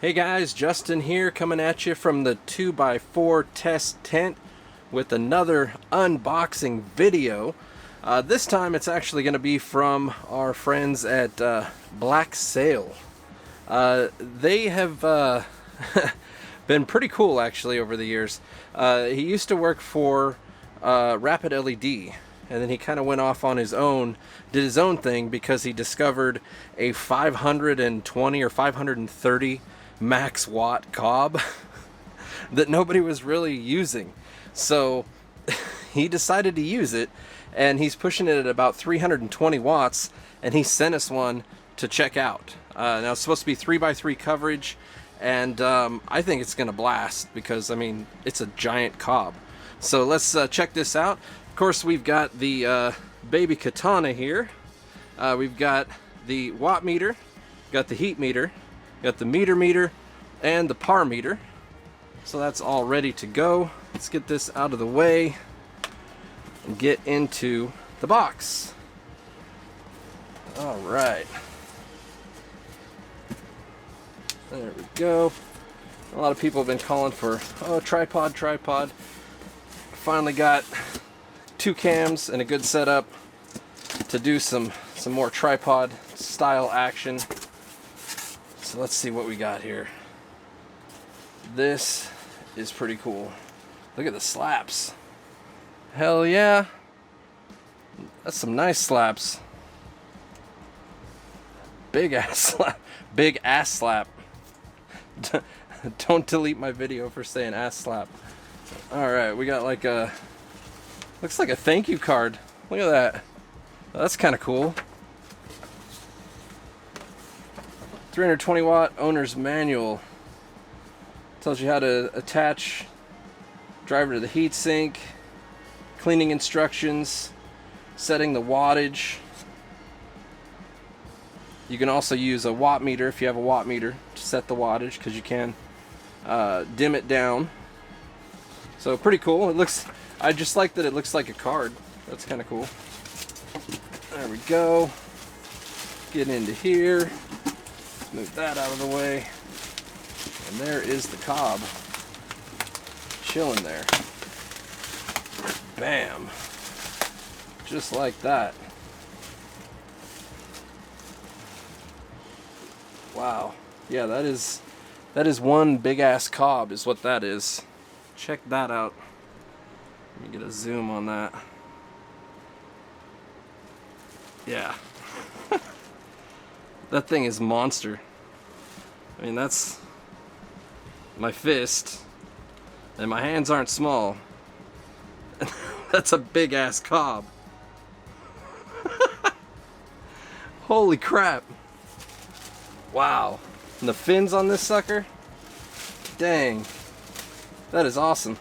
Hey guys, Justin here coming at you from the 2x4 test tent with another unboxing video. This time it's actually going to be from our friends at Black Sail. They have been pretty cool actually over the years. He used to work for Rapid LED, and then he kind of went off on his own, did his own thing because he discovered a 520 or 530 max watt cob that nobody was really using. So he decided to use it, and he's pushing it at about 320 watts, and he sent us one to check out. Now it's supposed to be 3x3 coverage, and I think it's gonna blast because I mean it's a giant cob. So let's check this out. Of course, we've got the baby katana here. We've got the watt meter, got the heat meter, got the meter, and the par meter. So that's all ready to go. Let's get this out of the way and get into the box. All right. There we go. A lot of people have been calling for, oh, tripod. Finally got 2 cams and a good setup to do some more tripod style action. So let's see what we got here. This is pretty cool. Look at the slaps. Hell yeah. That's some nice slaps. Big ass slap. Big ass slap. Don't delete my video for saying ass slap. Alright, we got like a, looks like a thank you card. Look at that. That's kind of cool. 320 watt owner's manual. Tells you how to attach driver to the heat sink, cleaning instructions, setting the wattage. You can also use a watt meter if you have a watt meter to set the wattage, because you can dim it down. So pretty cool. It looks, I just like that it looks like a card. That's kind of cool. There we go. Get into here. Move that out of the way. And there is the cob. Chilling there. Bam. Just like that. Wow. Yeah, that is one big ass cob is what that is. Check that out. Let me get a zoom on that. Yeah. That thing is monster. I mean, that's my fist, and my hands aren't small. That's a big ass cob. Holy crap. Wow. And the fins on this sucker? Dang. That is awesome.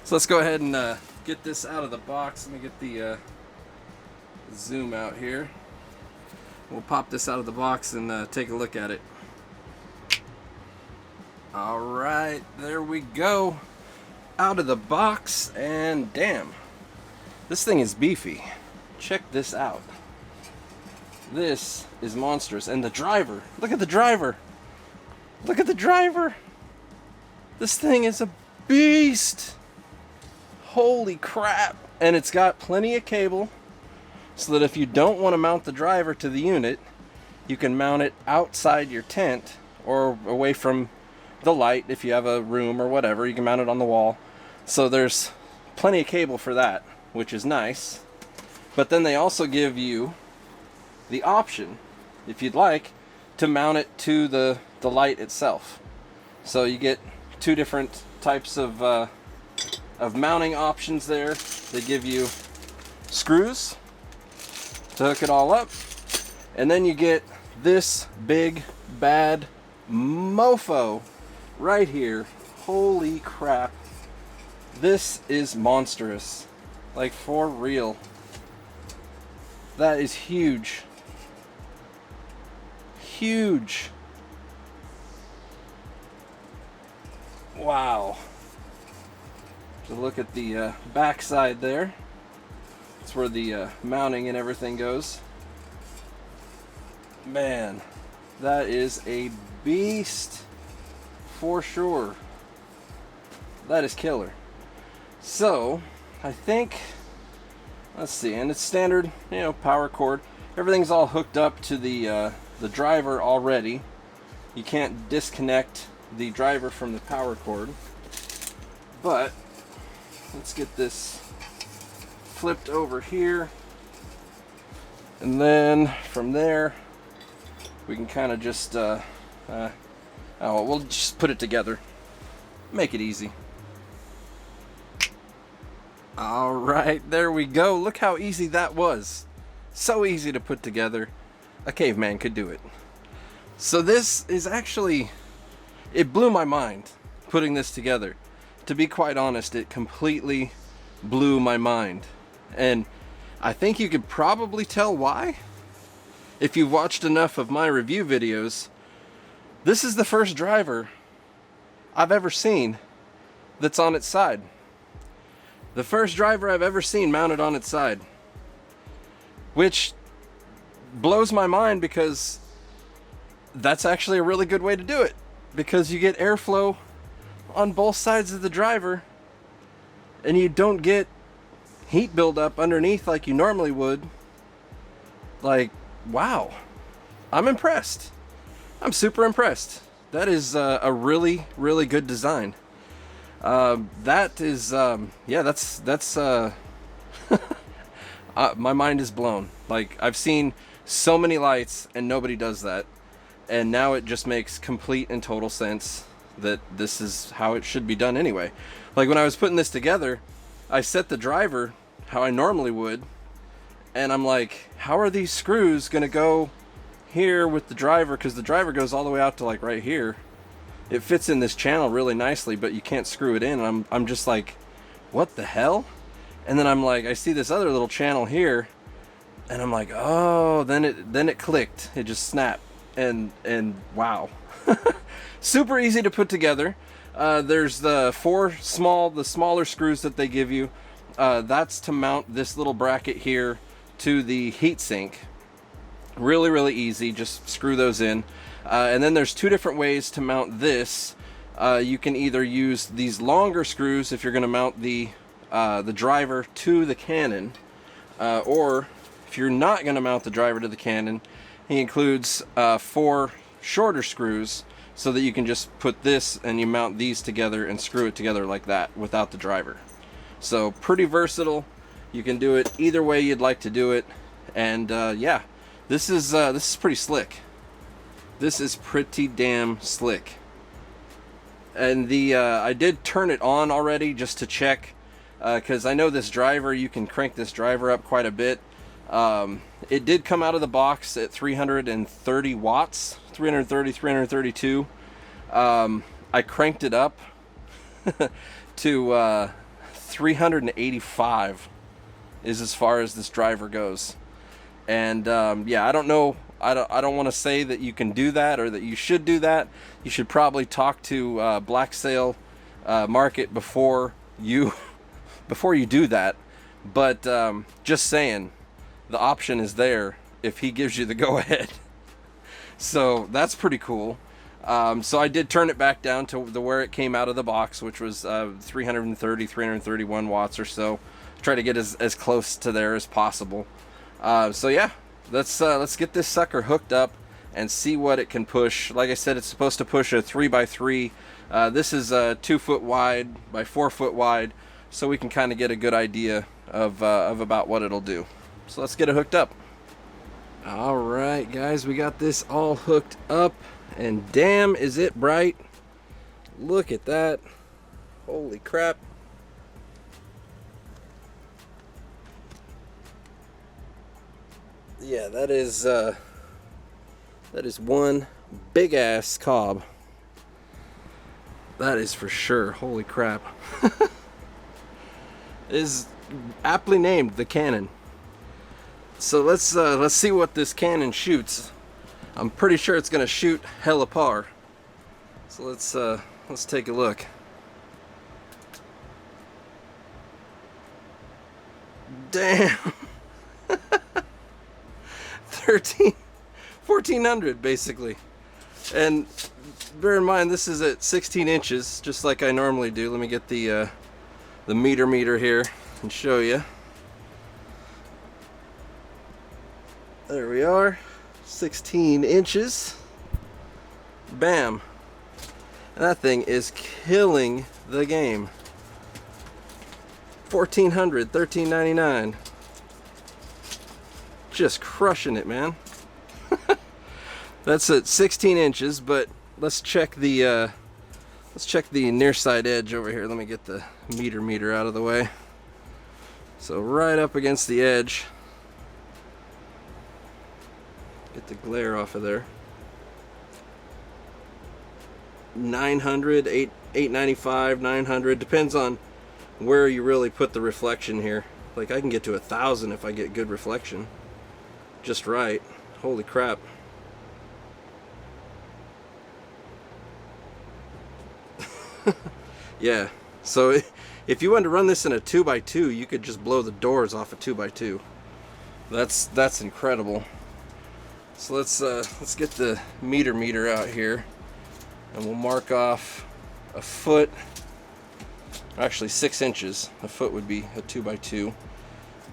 So let's go ahead and get this out of the box. Let me get the zoom out here. We'll pop this out of the box and take a look at it. Alright, there we go. Out of the box, and damn. This thing is beefy. Check this out. This is monstrous. And the driver. Look at the driver. Look at the driver. This thing is a beast. Holy crap. And it's got plenty of cable, so that if you don't want to mount the driver to the unit, you can mount it outside your tent or away from the light. If you have a room or whatever, you can mount it on the wall. So there's plenty of cable for that, which is nice. But then they also give you the option, if you'd like, to mount it to the light itself. So you get 2 different types of mounting options there. They give you screws to hook it all up, and then you get this big bad mofo right here. Holy crap, this is monstrous, like for real. That is huge. Huge. Wow. So look at the back side there. That's where the mounting and everything goes. Man, that is a beast. for sure. That is killer. So, I think, let's see, and it's standard, you know, power cord. Everything's all hooked up to the driver already. You can't disconnect the driver from the power cord. But, let's get this flipped over here. And then, from there, we can kind of just, we'll just put it together. Make it easy. Alright, there we go. Look how easy that was. So easy to put together. A caveman could do it. So this is actually, it blew my mind putting this together. To be quite honest, it completely blew my mind. And I think you could probably tell why. If you've watched enough of my review videos, this is the first driver I've ever seen that's on its side. The first driver I've ever seen mounted on its side. Which blows my mind because that's actually a really good way to do it. Because you get airflow on both sides of the driver and you don't get heat buildup underneath like you normally would. Like, wow. I'm impressed. I'm super impressed. That is a really, really good design. That is, yeah, that's my mind is blown. Like, I've seen so many lights and nobody does that. And now it just makes complete and total sense that this is how it should be done anyway. Like, when I was putting this together, I set the driver how I normally would. And I'm like, how are these screws gonna go here with the driver? Because the driver goes all the way out to like right here. It fits in this channel really nicely, but you can't screw it in. And I'm just like, what the hell? And then I'm like, I see this other little channel here, and I'm like, oh, then it clicked. It just snapped, and wow, super easy to put together. There's the the smaller screws that they give you. That's to mount this little bracket here to the heatsink. Really, really easy. Just screw those in. And then there's two different ways to mount this. You can either use these longer screws if you're going to mount the driver to the cannon, or if you're not going to mount the driver to the cannon, he includes 4 shorter screws so that you can just put this and you mount these together and screw it together like that without the driver. So pretty versatile. You can do it either way you'd like to do it, and yeah, this is pretty slick. This is pretty damn slick. And I did turn it on already just to check, because I know this driver, you can crank this driver up quite a bit. It did come out of the box at 330 watts, 330, 332. I cranked it up to 385 is as far as this driver goes. And yeah, I don't know. I don't want to say that you can do that or that you should do that. You should probably talk to Black Sale Market before you do that. But just saying, the option is there if he gives you the go-ahead. So that's pretty cool. So I did turn it back down to where it came out of the box, which was 330, 331 watts or so. Try to get as close to there as possible. So yeah, let's get this sucker hooked up and see what it can push. Like I said, it's supposed to push a 3x3. This is 2 foot wide by 4 foot wide, so we can kind of get a good idea of about what it'll do. So let's get it hooked up. All right, guys, we got this all hooked up, and damn, is it bright! Look at that! Holy crap! Yeah, that is one big ass cob. That is for sure. Holy crap! It is aptly named the cannon. So let's see what this cannon shoots. I'm pretty sure it's gonna shoot hella par. So let's take a look. Damn. 1400 basically. And bear in mind this is at 16 inches, just like I normally do. Let me get the meter here and show you. There we are, 16 inches. Bam. And that thing is killing the game. 1400, 13.99. Just crushing it, man. That's at 16 inches, but let's check the near side edge over here. Let me get the meter out of the way. So right up against the edge. Get the glare off of there. 900, 895, 900, depends on where you really put the reflection here. Like I can get to 1,000 if I get good reflection. Just right. Holy crap. Yeah, so if you wanted to run this in a 2x2, you could just blow the doors off a 2x2. That's incredible. So let's get the meter out here, and we'll mark off a foot. Actually 6 inches. A foot would be a 2x2.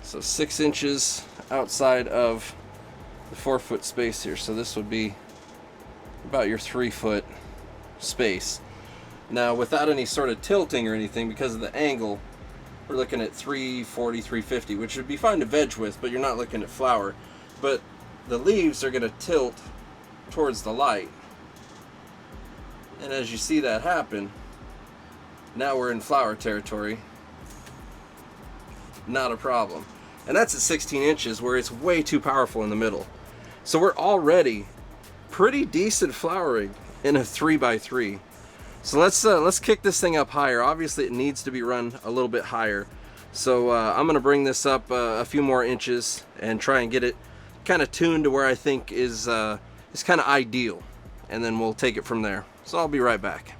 So 6 inches outside of the 4-foot space here. So this would be about your 3-foot space. Now, without any sort of tilting or anything, because of the angle, we're looking at 340, 350, which would be fine to veg with, but you're not looking at flower. But the leaves are going to tilt towards the light. And as you see that happen, now we're in flower territory. Not a problem. And that's at 16 inches, where it's way too powerful in the middle. So we're already pretty decent flowering in a 3x3. So let's kick this thing up higher. Obviously it needs to be run a little bit higher. So I'm gonna bring this up a few more inches and try and get it kind of tuned to where I think is kind of ideal, and then we'll take it from there. So I'll be right back.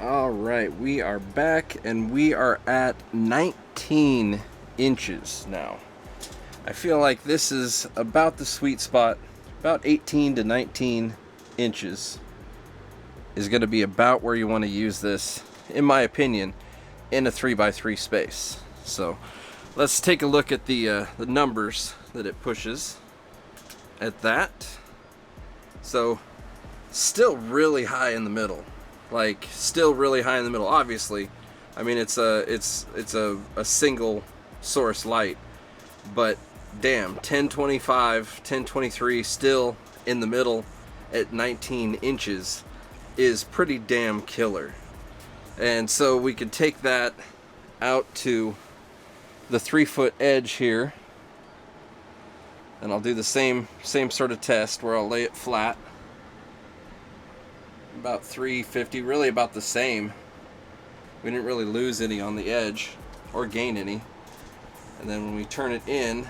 All right, we are back, and we are at 19 inches now. I feel like this is about the sweet spot. About 18 to 19 inches is going to be about where you want to use this, in my opinion, in a 3x3 space. So let's take a look at the numbers that it pushes at that. So still really high in the middle, like still really high in the middle. Obviously, I mean it's a single source light, but damn, 1025, 1023 still in the middle at 19 inches is pretty damn killer. And so we could take that out to the 3-foot edge here, and I'll do the same sort of test where I'll lay it flat, about 350, really about the same. We didn't really lose any on the edge or gain any. And then when we turn it in,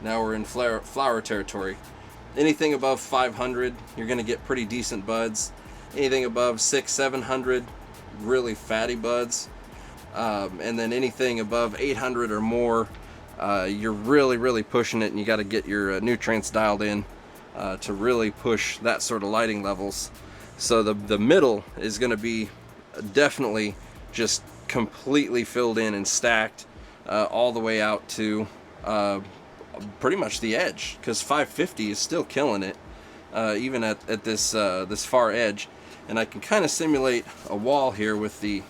now we're in flower territory. Anything above 500, you're going to get pretty decent buds. Anything above 600-700, really fatty buds. And then anything above 800 or more, you're really pushing it, and you got to get your nutrients dialed in to really push that sort of lighting levels. So the middle is going to be definitely just completely filled in and stacked all the way out to pretty much the edge, because 550 is still killing it, even at this this far edge. And I can kind of simulate a wall here with the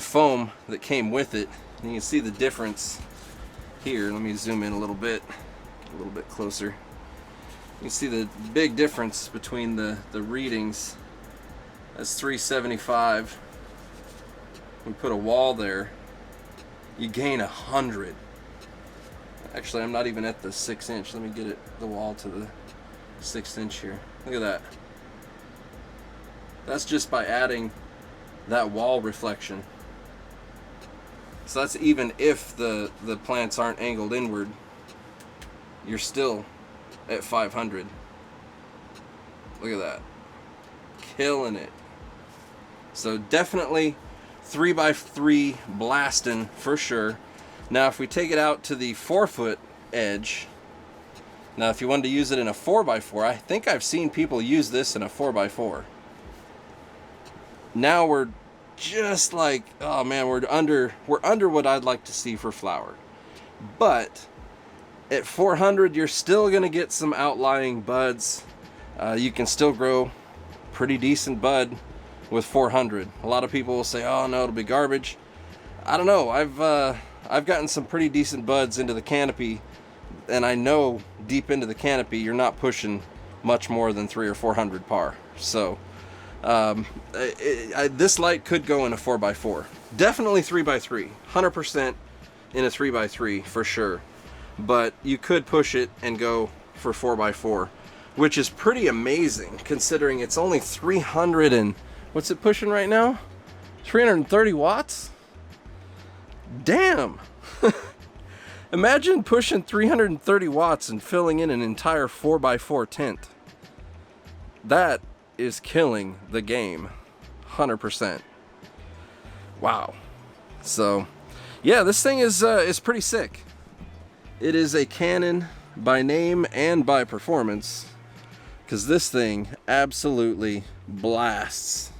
foam that came with it, and you can see the difference here. Let me zoom in a little bit closer. You can see the big difference between the readings. That's 375. We put a wall there, you gain 100. Actually, I'm not even at the 6 inch. Let me get the wall to the 6 inch here. Look at that. That's just by adding that wall reflection. So that's even if the plants aren't angled inward, you're still at 500. Look at that. Killing it. So definitely 3x3 blasting for sure. Now if we take it out to the 4-foot edge, Now, if you wanted to use it in a 4x4, I think I've seen people use this in a 4x4. Now we're just like, oh man, we're under what I'd like to see for flower. But at 400, you're still gonna get some outlying buds. You can still grow pretty decent bud with 400. A lot of people will say, oh no, it'll be garbage. I don't know. I've gotten some pretty decent buds into the canopy, and I know deep into the canopy you're not pushing much more than 300 or 400 par. So this light could go in a 4x4, definitely 3x3, 100% in a 3x3 for sure. But you could push it and go for 4x4, which is pretty amazing considering it's only 300 and what's it pushing right now? 330 watts? Damn. Imagine pushing 330 watts and filling in an entire 4x4 tent. That is killing the game. 100%. Wow. So, yeah, this thing is pretty sick. It is a Canon by name and by performance, because this thing absolutely blasts.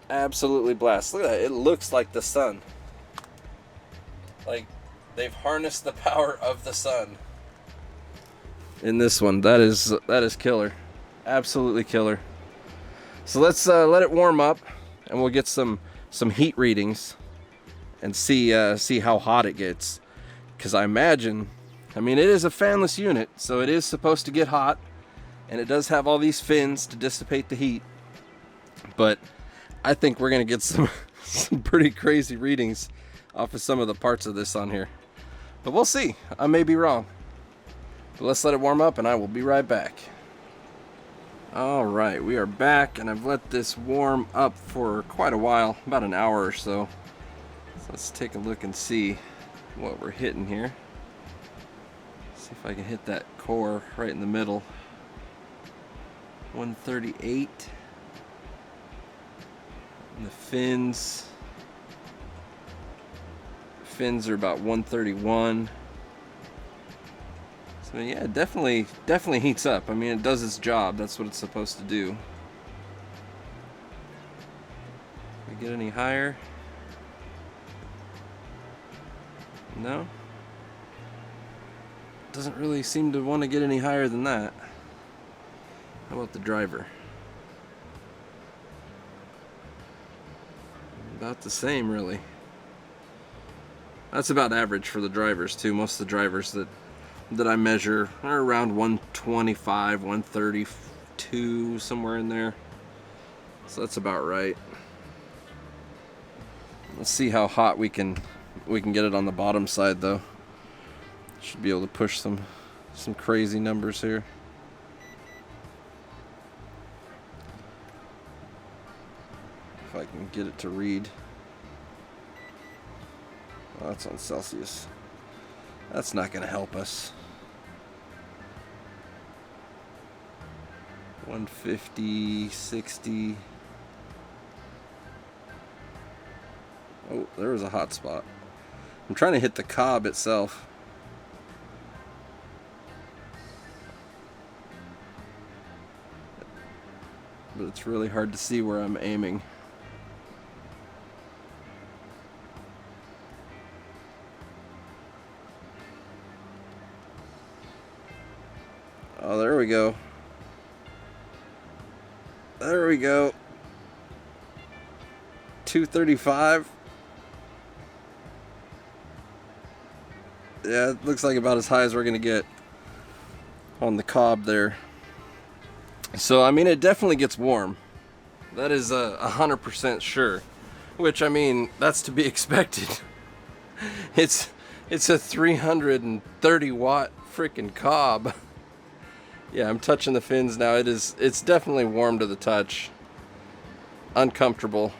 Absolutely blasts. Look at that. It looks like the sun. Like they've harnessed the power of the sun in this one. That is killer. Absolutely killer. So let's let it warm up, and we'll get some heat readings and see how hot it gets. Because I imagine, I mean, it is a fanless unit, so it is supposed to get hot, and it does have all these fins to dissipate the heat. But I think we're gonna get some pretty crazy readings off of some of the parts of this on here. But we'll see. I may be wrong. But let's let it warm up, and I will be right back. All right, we are back, and I've let this warm up for quite a while, about an hour or so. So let's take a look and see what we're hitting here. See if I can hit that core right in the middle. 138. And the fins are about 131. So yeah, definitely heats up. I mean, it does its job. That's what it's supposed to do. Can we get any higher? No? Doesn't really seem to want to get any higher than that. How about the driver? About the same, really. That's about average for the drivers too. Most of the drivers that I measure are around 125, 132, somewhere in there. So that's about right. Let's see how hot we can get it on the bottom side though. Should be able to push some crazy numbers here. If I can get it to read. Oh, that's on Celsius. That's not going to help us. 150, 60. Oh, there was a hot spot. I'm trying to hit the cob itself. But it's really hard to see where I'm aiming. Oh, there we go. There we go. 235. Yeah, it looks like about as high as we're gonna get on the cob there. So I mean, it definitely gets warm. That is 100% sure. Which, I mean, that's to be expected. It's a 330 watt freaking cob. Yeah, I'm touching the fins now. It's definitely warm to the touch. Uncomfortable.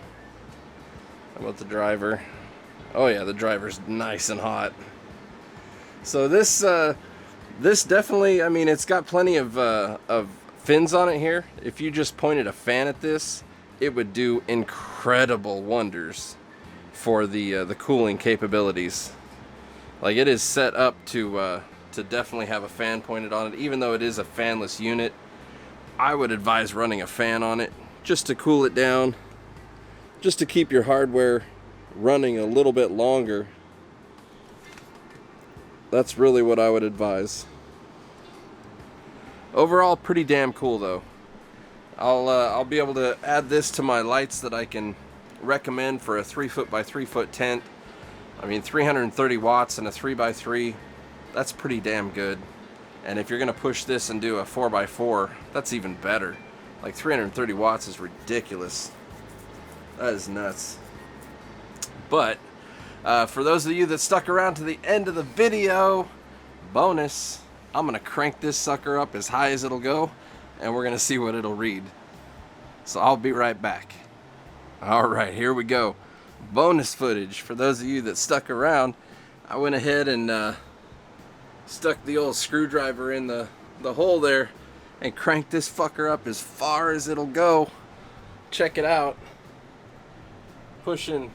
How about the driver? Oh yeah, the driver's nice and hot. So this definitely, I mean, it's got plenty of fins on it here. If you just pointed a fan at this, it would do incredible wonders for the cooling capabilities. Like, it is set up to to definitely have a fan pointed on it. Even though it is a fanless unit, I would advise running a fan on it just to cool it down, just to keep your hardware running a little bit longer. That's really what I would advise. Overall, pretty damn cool though. I'll be able to add this to my lights that I can recommend for a 3 foot by 3 foot tent. I mean, 330 watts and a 3x3, that's pretty damn good. And if you're gonna push this and do a 4x4, that's even better. Like 330 watts is ridiculous. That is nuts. But for those of you that stuck around to the end of the video, bonus, I'm gonna crank this sucker up as high as it'll go, and we're gonna see what it'll read. So I'll be right back. All right, here we go. Bonus footage. For those of you that stuck around, I went ahead and stuck the old screwdriver in the hole there and cranked this fucker up as far as it'll go. Check it out. Pushing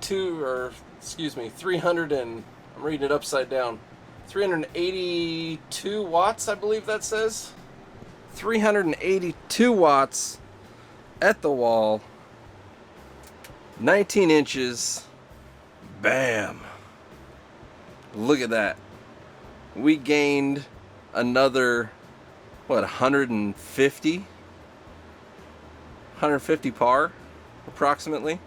300 and, I'm reading it upside down, 382 watts, I believe that says. 382 watts at the wall, 19 inches, bam. Look at that. We gained another, what, 150 par, approximately.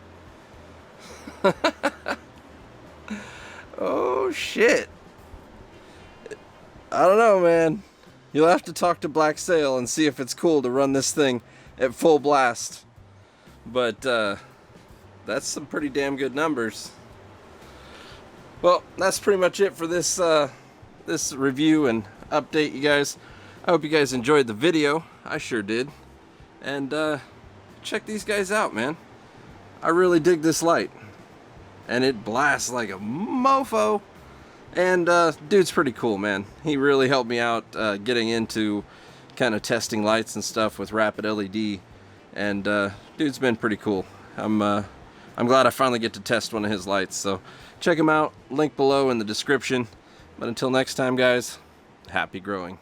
Oh shit. I don't know, man. You'll have to talk to Black Sail and see if it's cool to run this thing at full blast. But that's some pretty damn good numbers. Well, that's pretty much it for this this review and update, you guys. I hope you guys enjoyed the video. I sure did. And check these guys out, man. I really dig this light. And it blasts like a mofo. And dude's pretty cool, man. He really helped me out getting into kind of testing lights and stuff with Rapid LED. And dude's been pretty cool. I'm glad I finally get to test one of his lights. So check him out. Link below in the description. But until next time, guys, happy growing.